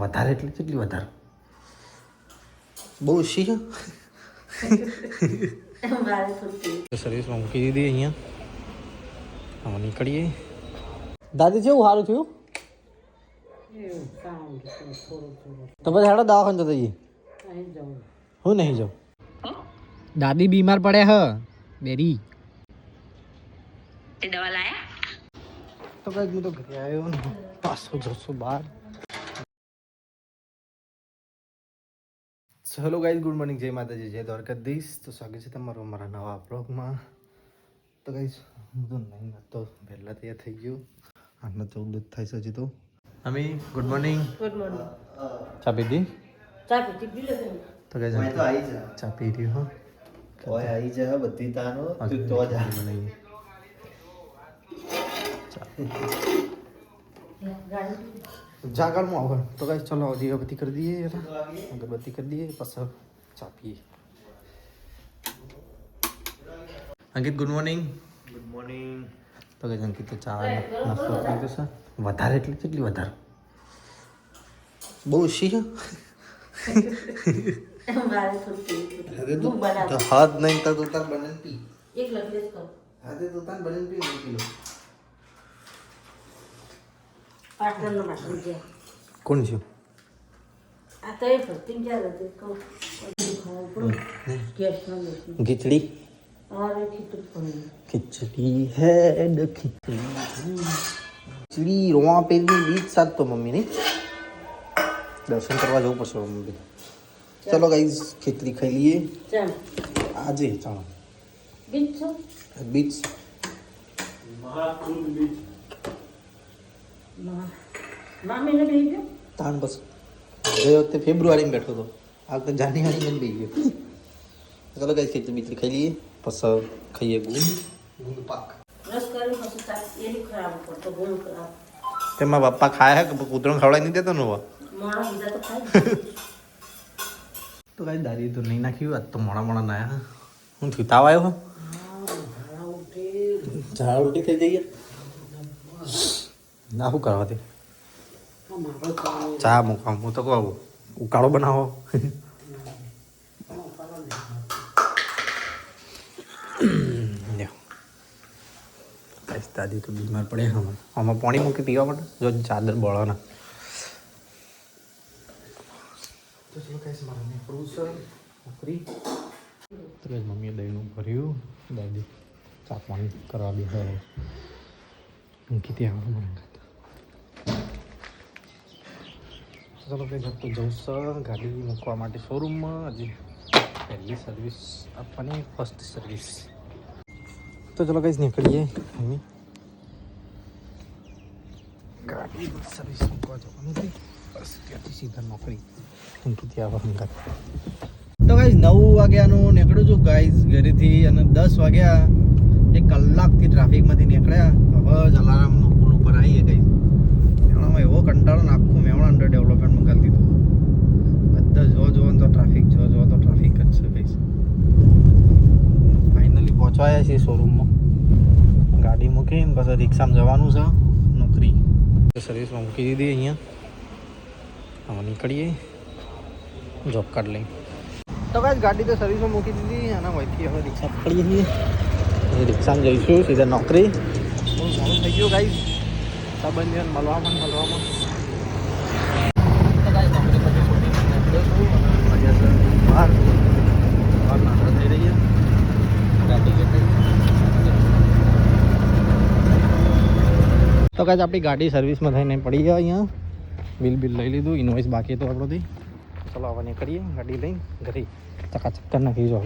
વધારે એટલે કેટલી વધારે બહુ ઓછી છે. સર્વિસમાં મૂકી દીધી અહીંયા. હવે નીકળીએ. દાદી જેવું સારું થયું તો પછી હેડો દવાખાને જતા જઈએ. હું નહીં જાઉં. દાદી બીમાર પડ્યા હ બેરી. દવા લાયા તો કઈ હું તો ઘરે આવ્યો ને પાછો જશો બહાર. હેલો ગાઈઝ, ગુડ મોર્નિંગ, જય માતાજી, જય દ્વારકાધીશ. તો સ્વાગત છે તમારું અમારા નવા બ્લોગમાં. તો ગાઈઝ હું તો નહીં તો પહેલા તૈયાર થઈ ગયો. આટલા 14 થાય છે હજી તો. અમી ગુડ મોર્નિંગ. Good morning. ચા પીધી? ચા પીધી પી લે. તો ગાઈઝ મેં તો આવી જા ચા પી રહ્યો હો. કોઈ આવી જા બધી તાનો તું તો જા બનાવી. જાગરમાં આવો તો ગાઈસ ચલો દીવાબત્તી કરી દઈએ, અગરબત્તી કરી દઈએ, પછી ચા પીએ. અંકિત ગુડ મોર્નિંગ. Good morning. તો ગાઈસ અંકિત તો ચા નાસ્તો કરી દેશે. વધારે એટલે કેટલી વધારે બહુ ઓછી છે. હાથ નહીં તો તાર બને પી એક લખી દે. હાથે તો તાર બને પી 1 કિલો. પાટણનો માસી છે. કોણ છે? આ તો એ ફરતી ગયા હતી કહું ખીચડી. અરે ખીચડી હે ખીચડી રોવા પેલી બીજ સાત તો મમ્મી નહીં દર્શન કરવા જવું પડશે મમ્મી. ચલો ગાઈઝ ખીચડી ખાઈ લઈએ આજે. ચાલો બીચ તાન બસ ગયો વખતે ફેબ્રુઆરીમાં બેઠો હતો, આ વખતે જાન્યુઆરીમાં બી ગયો. ચાલો ગાઈસ ખીચડી બીચડી ખાઈ લઈએ, પછી ખાઈએ ગુંદ પાક. તેમાં પપ્પા ખાયા કે કૂતરોને ખવડાવી નહીં દેતો ને હવે. તો કાંઈ દાદી તો નહીં નાખ્યું, આજ તો મોડા મોડા નાયા. હું થયું તાવ આવ્યો ઝાડા ઉલટી થઈ જઈએ ના શું કરવા તે ચા મૂકવા હું તો કહું ઉકાળો બનાવો. દાદી તો બીમાર પડે આમાં પાણી મૂકી પીવા માટે જો ચાદર બળવાના. તો ચલો કઈ મારા નીકળવું છે નોકરી. તો કઈ મમ્મીએ દહીંનું ભર્યું, દાદી ચા પાણી કરવા બી હવે મૂકી ત્યાં મને. ચલો ભાઈ ઘર તો જવું છે ગાડી મૂકવા માટે શોરૂમમાં. હજી પહેલી સર્વિસ આપવાની, ફર્સ્ટ સર્વિસ. તો ચલો કઈ નીકળીએ. મમ્મી ગાડી સર્વિસ મૂકવા જવાનું હતી, બસ ત્યાંથી સીધા નોકરી મૂકી ત્યાં વખત. તો ગાઈઝ 9 વાગ્યાનું નીકળું છું ગાઈઝ ઘરેથી, અને 10 વાગ્યા 1 કલાકથી ટ્રાફિકમાંથી નીકળ્યા. હવે જ અલાર્મનો પુલ ઉપર આવીએ ગાઈઝ. મેવણામાં એવો કંટાળો ને આખું મેવણા અંડર ડેવલપમેન્ટમાં કરી દીધું. બધા જોવો તો ટ્રાફિક, જોવો તો ટ્રાફિક જ છે ગાઈઝ. ફાઇનલી પહોંચવાયા છીએ શોરૂમમાં. ગાડી મૂકીને પછી રિક્ષામાં જવાનું છે નોકરી. સર્વિસમાં મૂકી દીધી અહીંયા. હવે નીકળીએ જોબ કાર્ડ લઈને. તો ગાઈઝ ગાડી તો સર્વિસમાં મૂકી દીધી અને અહીંથી હવે રિક્ષા પકડીએ છીએ. રિક્ષામાં જઈશું સીધા નોકરી. બહુ મોડું થઈ ગયું ગાઈઝ, સંબંધીઓને મળવામાં. તો ગાઈઝ નોકરી પછી છોડી બહાર નાના થઈ રહીએ ગાડી કેટલી. તો ગાઈઝ આપણી ગાડી સર્વિસમાં થઈને પડી ગયા અહીંયા. બિલ લઈ લીધું, ઇન્વોઇસ બાકી હતો આપણોથી. ચલો હવે નીકળીએ ગાડી લઈને ઘરે. ચક્કર નાખી જો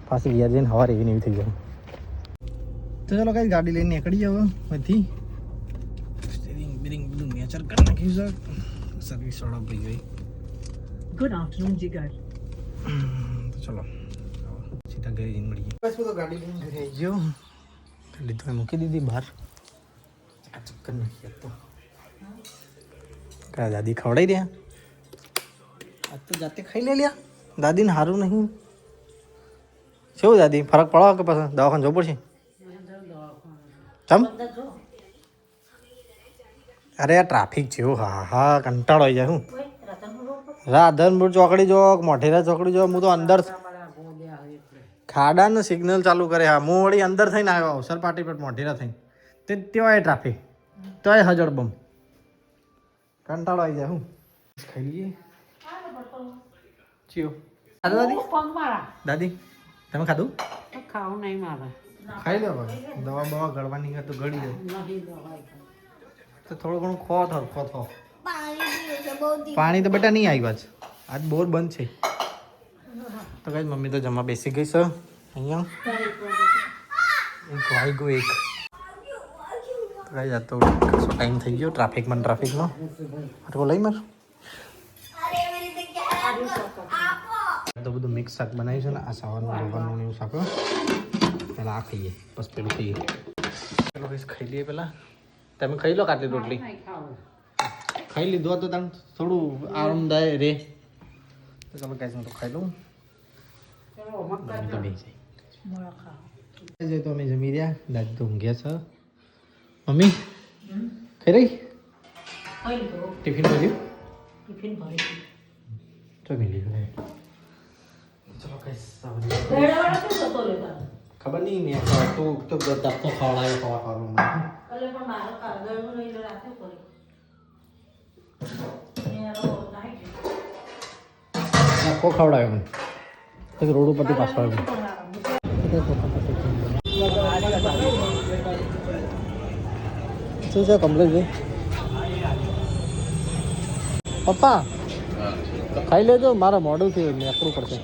પાછી ગયા જઈને હવાર એવી નહીં થઈ જાય. તો ચલો કઈ ગાડી લઈને નીકળી હવે બધી સ્ટીરિંગ બીરિંગ બધું નેચર કરી નાખ્યું છે. સર્વિસ વાળા ભાઈ ગઈ. ગુડ આફ્ટરનૂન જીગર. તો ચલો સીધા ઘરે જઈને મળીએ. બસ તો ગાડી લઈને ઘરે આવી ગયો. ગાડી તો મૂકી દીધી બહાર. ચક્કર નાખી તો કા દાદી ખવડાવી દે. આજ તો જાતે ખાઈ લે લ્યા. દાદીને સારું નહીં. શું દાદી ફરક પડો કે પછી દવાખાને જવું પડશે? ચમ અરે આ ટ્રાફિક છે હા હા કંટાળો આવી જાય હું રાધનપુર ચોકડી જો મોઢેરા ચોકડી જો હું તો અંદર ખાડાનું સિગ્નલ ચાલુ કરે હા હું વળી અંદર થઈને આવ્યો અવસર પાટી પર મોઢેરા થઈને તે તેવાય ટ્રાફિક તોય હજળ બમ કંટાળો આવી જાય હું ખાઈ લઈએ ચિયો ખાધું દાદી તમે ખાધું ખાવું નહીં મારે ખાઈ લો દવા બવા ગળવાની હોય તો ગળી જાય તો થોડું ઘણું ખો થો પાણી તો બેટા નહીં આવ્યા છે આજ બોર બંધ છે તો કઈ મમ્મી તો જમવા બેસી ગઈ છે અહીંયા એક વાગ્યું એક કઈ જતો કશો ટાઈમ થઈ ગયો ટ્રાફિકમાં લઈ માર તો બધું મિક્સ શાક બનાવ્યું છે ને આ સવારનું રોગનનું એવું શાક પહેલાં આ ખાઈએ બસ પેલું ખાઈએ પેલો કઈ ખાઈ લઈએ પહેલાં તમે ખાઈ લો કાટલી રોટલી ખાઈ લીધું તો તને થોડું આરામદાયક રે તો ચાલો કાંઈ હું તો ખાઈ લઉં તો બે જાય તો અમે જમી રહ્યા દાદી તો ઊંઘ્યા છે મમ્મી ખાઈ રહી ટિફિન ભર્યું તો મિલી ગયું ચલો કઈ ખબર નહીં મેં તું તો ધક્કો ખવડાવ્યો ખવા ખાવાનું ધક્કો ખવડાવ્યો મને પછી રોડ ઉપરથી પાછો આવ્યો શું છે કમ્પ્લેટ પપ્પા ખાઈ લેજો મારે મોડું થયું નેકડું પડશે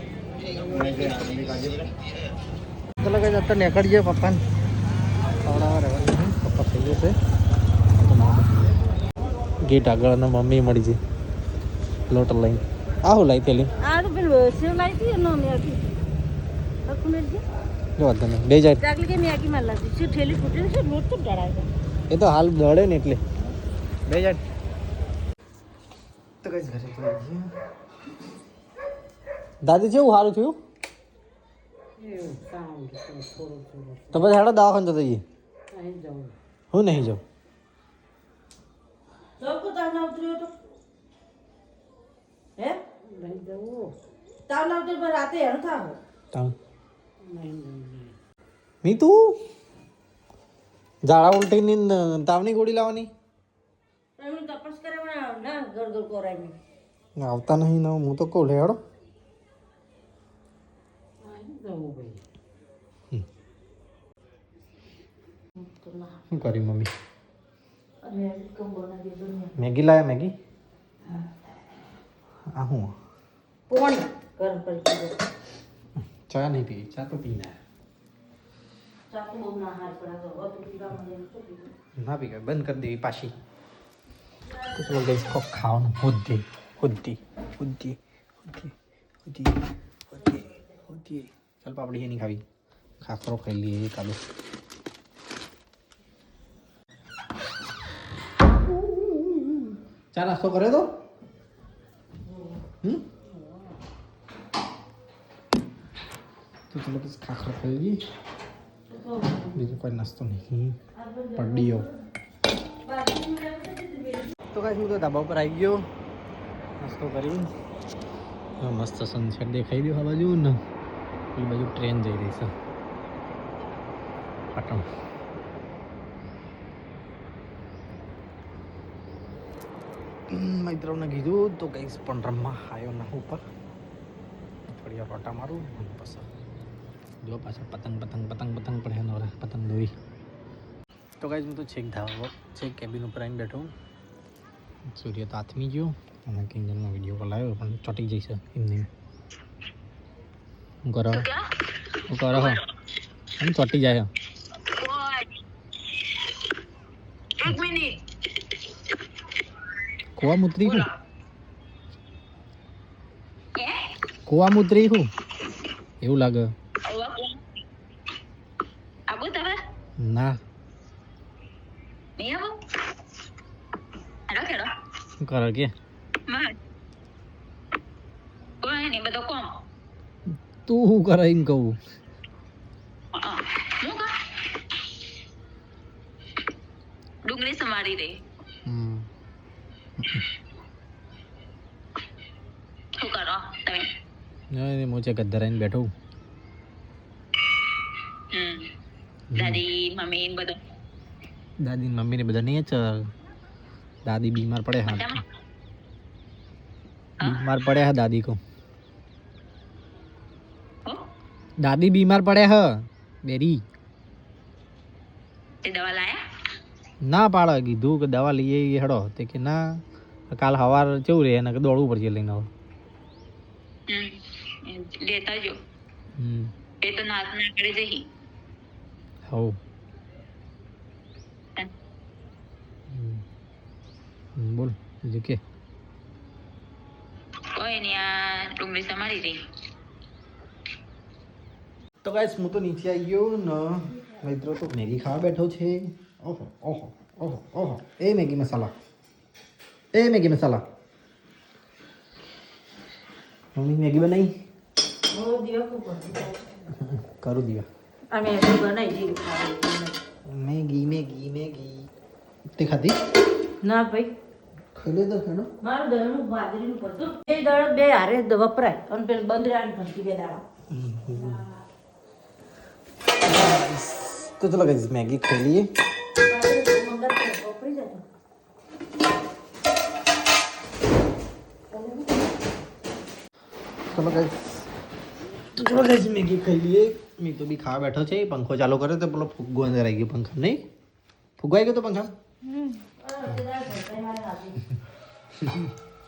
પેલા કઈ અત્યારે નેકળીએ પપ્પાને ખવડાવવા રહેવાનું પપ્પા થઈ જશે ગેટ આગળ અને મમ્મી મળી છે લોટ લઈને આવું લાવી પેલી જો વાંધો નહીં બે જાય એ તો હાલ દળે ને એટલે બે જાય તો કઈ ઘરે દાદી છે એવું સારું થયું તો પછી હેડો દવાખાને જતા જઈએ હું નહીં જાઉં મી તું ઝાડા ઉલટીની તાવની ગોળી લાવવાની આવતા નહીં ના હું તો કહું હેડો શું કર્યું મમ્મી મેગી લાયા મેગી આ હું ચા નહીં પી ચા તો પીને ના પી બંધ કરી દેવી પાછી ચલો ગઈ ખાવાનું બુદ્ધિ બુદ્ધિ બુદ્ધિ બુદ્ધિ બુદ્ધિ બુદ્ધિ બુદ્ધિ ચાલ પાપડી નહીં ખાવી ખાખરો ખાઈ લઈએ કાલે ચા નાસ્તો કરે તો તો ચલો પછી ખાખરો ખાઈ લઈએ બીજો કોઈ નાસ્તો નહીં પડીયો તો કાંઈ હું તો ધાબા ઉપર આવી ગયો નાસ્તો કરી મસ્ત સનસેટ દેખાઈ દો આ બાજુ ને એ બાજુ ટ્રેન જઈ રહી છે પાટણ મિત્રોને કીધું તો કંઈક પણ રમવા આવ્યો ના ઉપર થોડી વાર રોટા મારું પછી જો પાછળ પતંગ પતંગ પતંગ પતંગ પડે નવરા પતંગ દોરી તો કાંઈ હું તો છેક ધાબા છેક કેબિન ઉપર આવીને બેઠો સૂર્ય તો આથમી ગયો અને કિંજલનો વિડીયો કોલ આવ્યો પણ ચોટી જઈશ એમને હું કરો એમ ચોટી જાય કુવા મુતરી હું કુવા મુતરી હું એવું લાગે ના શું કરે કે તું શું કરે એમ કહું ડુંગળી સમારી દે શું કરો તમે? નહીં મોચે ગદ્દર આવીને બેઠો હું. દાદી મમ્મી ને બધું દાદી ને મમ્મી ને બધા નહીં જ દાદી બીમાર પડે હા મજામાં? બીમાર પડે હા દાદી કો હો? દાદી બીમાર પડે હ બેરી તે દવા લાયા? ના પાડે કીધું કે દવા લઈ આવી હેડો તે કે ના કાલ સવાર કેવું રે એને કે દોડવું પડશે લઈને હવે. લેતા જો. એ તો ના ના કરે જઈ. હવ બોલ બીજું કે કોઈ નહીં, આ ડુંગળી સમારી રહી. તો ગાઈસ હું તો નીચે આવી ગયો ને મિત્રો તો મેગી ખાવા બેઠો છે. ઓહો ઓહો ઓહો ઓહો એ મેગી મસાલા મમ્મી મેગી બનાવી કરું દીવા મેગી મેગી મેગી તે ખાધી ના ભાઈ ખાઈ લે તો ખાનો મારું દળનું બાજરીનું પડતું એ દળ બે હારે વપરાય અને પેલું બંદરાની ઘંટી બે દાડા તો ચલો ગાઈસ મેગી ખાઈ લઈએ. વપરી જતો ચલો ગાઈસ મેગી ખાઈ લઈએ. મેં તો બી ખાવા બેઠો છે. પંખો ચાલુ કર્યો તો પેલો ફુગ્ગો અંદર આવી ગયો પંખા નહીં ફુગ્ગો આવી ગયો તો પંખા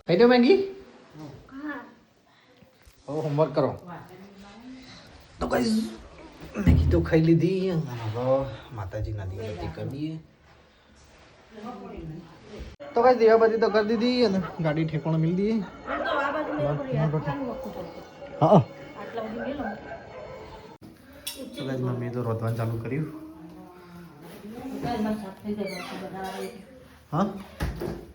ખાઈ દો મેગી હવે હોમવર્ક કરો. તો ગાઈસ મેગી તો ખાઈ લીધી અને હવે માતાજીના દીવાબત્તી કરી દઈએ. તો ગાઈસ દીવાબત્તી તો કરી દીધી અને ગાડી ઠેકાણે મિલ દઈએ. હા તો ગાઈસ મમ્મી તો રોધવાનું ચાલુ કર્યું. હા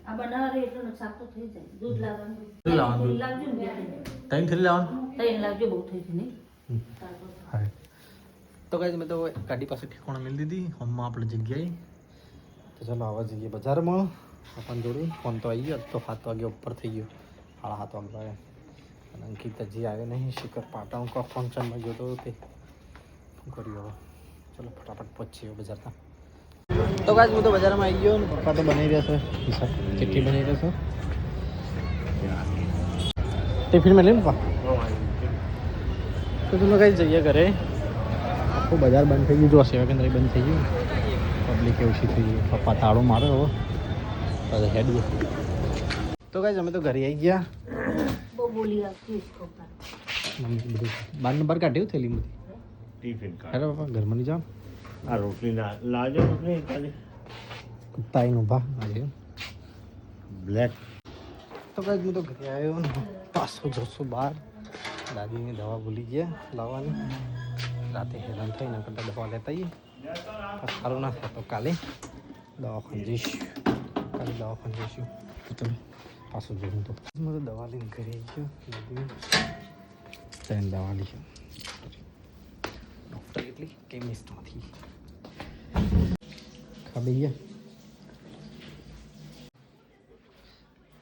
આ બનાવે એટલે શાક તો થઈ જાય. દૂધ લાવવાનું લાવજો ને ટાઈમ થઈ લાવવાનું તઈ લાવજો બહુ થઈ જાય નહીં. હા તો ગાઈસ મેં તો ગાડી પાસે ઠેકાણે મિલ દીધી હોમમાં આપણે જગ્યાએ. તો ચાલો આવવા જઈએ બજારમાં આપણ જોડે. ફોન તો આવી ગયો તો 7 વાગે ઉપર થઈ ગયો 7:30 વાગે અને અંકિત હજી આવે નહીં. શિખર પાટણ કો ફંક્શનમાં ગયો તો તે શું કર્યું હવે ચલો ફટાફટ પહોંચીએ બજારમાં. તો ગાઈસ હું તો બજારમાં આવી ગયો ને પપ્પા તો બનાવી રહ્યા છે હિસાબ કેટલી બનાવી રહ્યા છે ટિફિનમાં લઈને પપ્પા. તો તમે કઈ જઈએ ઘરે આખું બજાર બંધ થઈ ગયું. જો સેવા કેન્દ્ર બંધ થઈ ગયું. પબ્લિક ઓછી થઈ ગઈ. પપ્પા તાળું મારે હવે હેડીએ. તો ગાઈસ અમે તો ઘરે આવી ગયા. બહુ બોલી રાખી પપ્પા. મમ્મી બધું 12 નંબર કાઢ્યું થેલી બધી ટિફિન કાર્ડ અરે પપ્પા ઘરમાં નહીં જાઓ આ રોટલી લાવજો રોટલી ખાલી કુત્તા આવીને ઊભા આજે. બ્લેક તો ગાઈસ હું તો ઘરે આવ્યો ને પાછો જશું બહાર. દાદીની દવા ભૂલી ગયા લાવવાની. રાતે હેરાન થઈને કરતાં દવા લેતા આવીએ. સારું ના થાય તો કાલે દવાખાને જઈશું. તો ચલો પાછું જોયું તો હું તો દવા લઈને ઘરે આવી ગયો. તેને દવા લઈ ડૉક્ટર એટલી કેમિસ્ટમાંથી ખાઈ ગયા.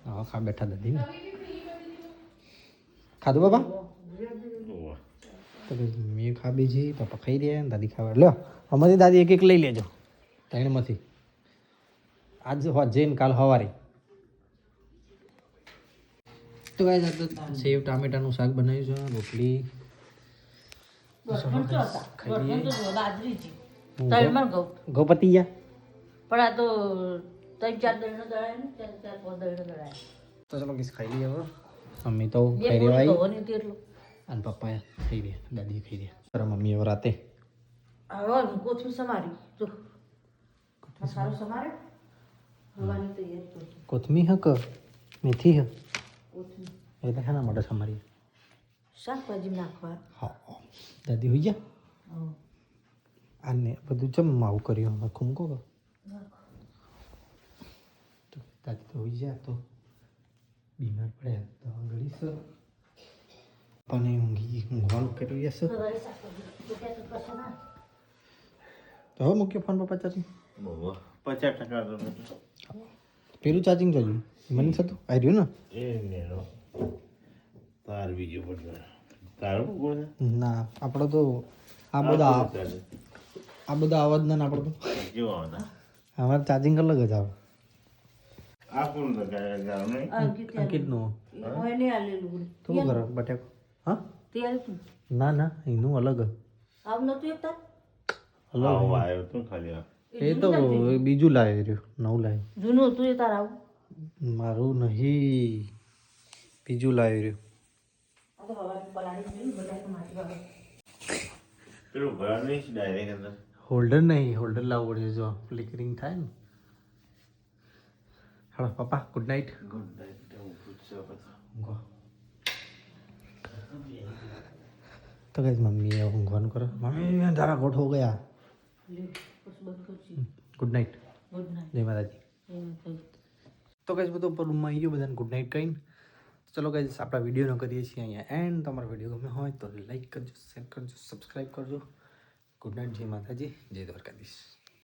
હા ખા બેઠા દાદી ને ખાધું બાબા તો મેં ખાબી છે પપ્પા ખાઈ રહ્યા ને દાદી ખાવા લ્યો અમારી દાદી એક લઈ લેજો ત્રણમાંથી આજ જઈને કાલ સવારે. તો ગાઈસ આ તો સેવ ટામેટાનું શાક બનાવ્યું છે રોટલી બાજરી છે તળમાં ઘઉં ઘઉં પતી ગયા. પણ આ તો 3-4 દળનો દળાય ને 4-5 દળનો દળાય. તો ચલો કિસ ખાઈ લઈએ હવે. મમ્મી તો બે ખાઈ પોણી રહ્યા ઘઉંની હતી એટલું. અને પપ્પા ખાઈ રહ્યા દાદી ખાઈ રહ્યા. તારા મમ્મી હવે રાતે હવે કોથમી સમારી જો મસાલો સમારે હવાની તૈયારી કરું. કોથમી હક મેથી હ કોથમી એ તો શાના માટે સમારી. શાકભાજી નાખવા. હા દાદી હોઈ ગયા. હવ. આને બધું જમ આવું કર્યું હવે ખૂમકો તો દાદી તો હોઈ ગયા તો બીમાર પડ્યા દવા ગળી છે પણ ઊંઘવાનું કર્યું હશે. સવારે શાકભાજી મૂક્યા તો કશા ના. તો હવે મૂક્યો ફોન પપ્પા ચાચી 50% પેલું ચાર્જિંગ થયું મને થતું આવી રહ્યું એ નેનો તાર બીજું બધું તારું કોણ ના આપણો તો આ બધા ચાલે આ બધા અવાજ ના આપણો તો કેવું આવતા અમારે ચાર્જિંગ અલગ જ આવે આ કોણ ગાવ નહીં અંકિતનું ઓય નહીં આલેલું શું કરે બટાકો હા તેલ તું ના ના એનું અલગ આવ નતું એકતા અલગ આવો આવ્યો તો ખાલી આ એ તો બીજું લાવી રહ્યું નવું લાવી જૂનું હતું એ તાર આવું મારું નહીં બીજું લાવી રહ્યું આ તો હવા પલાળી જોયું બધા માટી વાળો પેલું ઘર નહીં ડાયરેક્ટ અંદર હોલ્ડર નહીં હોલ્ડર લાવવું પડશે જો ફ્લિકરિંગ થાય ને હાલો પપ્પા ગુડ નાઇટ ગુડ નાઇટ હું પૂછો ઊંઘો તો કઈ મમ્મી એ ઊંઘવાનું કરો મમ્મી તારા ગોઠ હો ગયા લે બસ બંધ કરજી ગુડ નાઇટ ગુડ નાઇટ જય માતાજી તો કઈ બધું ઉપર રૂમમાં આવી ગયો બધાને ગુડ નાઇટ કહીને ચલો કઈ આપણા વિડીયોનો કરીએ છીએ અહીંયા એન્ડ તમારો વિડીયો ગમે હોય તો લાઈક કરજો શેર કરજો સબસ્ક્રાઈબ કરજો ગુડ નાઇટ જય માતાજી જય દ્વારકાધીશ